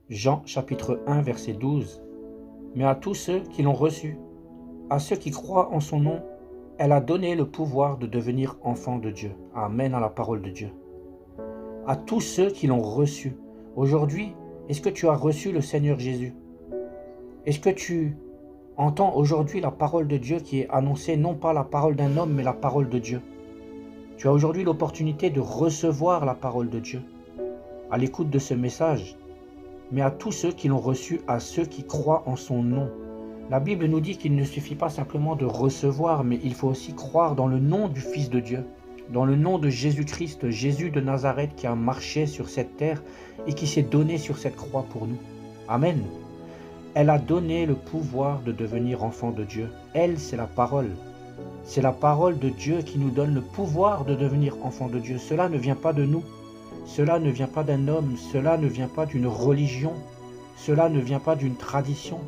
Jean chapitre 1 verset 12. Mais à tous ceux qui l'ont reçu, à ceux qui croient en son nom, elle a donné le pouvoir de devenir enfants de Dieu. Amen à la parole de Dieu. À tous ceux qui l'ont reçu. Aujourd'hui, est-ce que tu as reçu le Seigneur Jésus? Est-ce que tu entends aujourd'hui la parole de Dieu qui est annoncée, non pas la parole d'un homme, mais la parole de Dieu? Tu as aujourd'hui l'opportunité de recevoir la parole de Dieu. À l'écoute de ce message, mais à tous ceux qui l'ont reçu, à ceux qui croient en son nom. La Bible nous dit qu'il ne suffit pas simplement de recevoir, mais il faut aussi croire dans le nom du Fils de Dieu, dans le nom de Jésus-Christ, Jésus de Nazareth qui a marché sur cette terre et qui s'est donné sur cette croix pour nous. Amen. Elle a donné le pouvoir de devenir enfant de Dieu. Elle, c'est la parole. C'est la parole de Dieu qui nous donne le pouvoir de devenir enfant de Dieu. Cela ne vient pas de nous. Cela ne vient pas d'un homme, cela ne vient pas d'une religion, cela ne vient pas d'une tradition.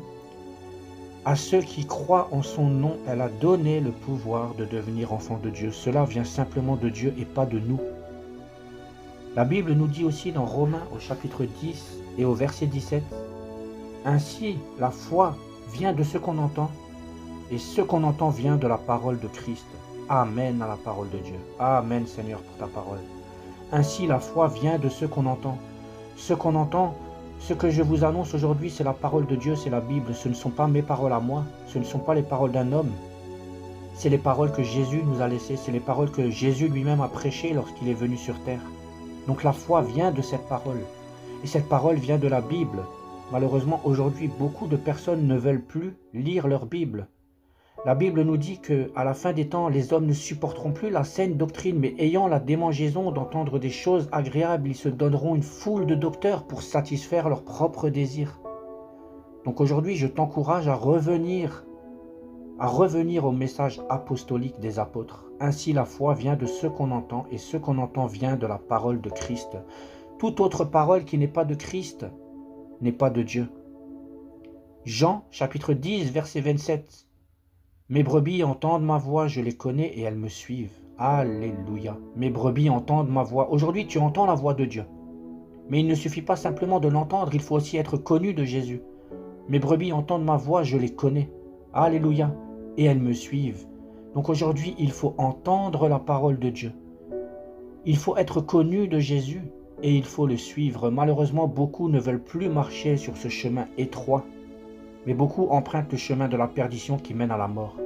À ceux qui croient en son nom, elle a donné le pouvoir de devenir enfants de Dieu. Cela vient simplement de Dieu et pas de nous. La Bible nous dit aussi dans Romains au chapitre 10 et au verset 17, « Ainsi la foi vient de ce qu'on entend, et ce qu'on entend vient de la parole de Christ. » Amen à la parole de Dieu. Amen Seigneur pour ta parole. Ainsi, la foi vient de ce qu'on entend. Ce qu'on entend, ce que je vous annonce aujourd'hui, c'est la parole de Dieu, c'est la Bible. Ce ne sont pas mes paroles à moi, ce ne sont pas les paroles d'un homme. C'est les paroles que Jésus nous a laissées, c'est les paroles que Jésus lui-même a prêchées lorsqu'il est venu sur terre. Donc la foi vient de cette parole. Et cette parole vient de la Bible. Malheureusement, aujourd'hui, beaucoup de personnes ne veulent plus lire leur Bible. La Bible nous dit qu'à la fin des temps, les hommes ne supporteront plus la saine doctrine, mais ayant la démangeaison d'entendre des choses agréables, ils se donneront une foule de docteurs pour satisfaire leurs propres désirs. Donc aujourd'hui, je t'encourage à revenir au message apostolique des apôtres. Ainsi, la foi vient de ce qu'on entend, et ce qu'on entend vient de la parole de Christ. Toute autre parole qui n'est pas de Christ n'est pas de Dieu. Jean, chapitre 10, verset 27. Mes brebis entendent ma voix, je les connais et elles me suivent. Alléluia. Mes brebis entendent ma voix. Aujourd'hui, tu entends la voix de Dieu. Mais il ne suffit pas simplement de l'entendre, il faut aussi être connu de Jésus. Mes brebis entendent ma voix, je les connais. Alléluia. Et elles me suivent. Donc aujourd'hui, il faut entendre la parole de Dieu. Il faut être connu de Jésus et il faut le suivre. Malheureusement, beaucoup ne veulent plus marcher sur ce chemin étroit. Mais beaucoup empruntent le chemin de la perdition qui mène à la mort.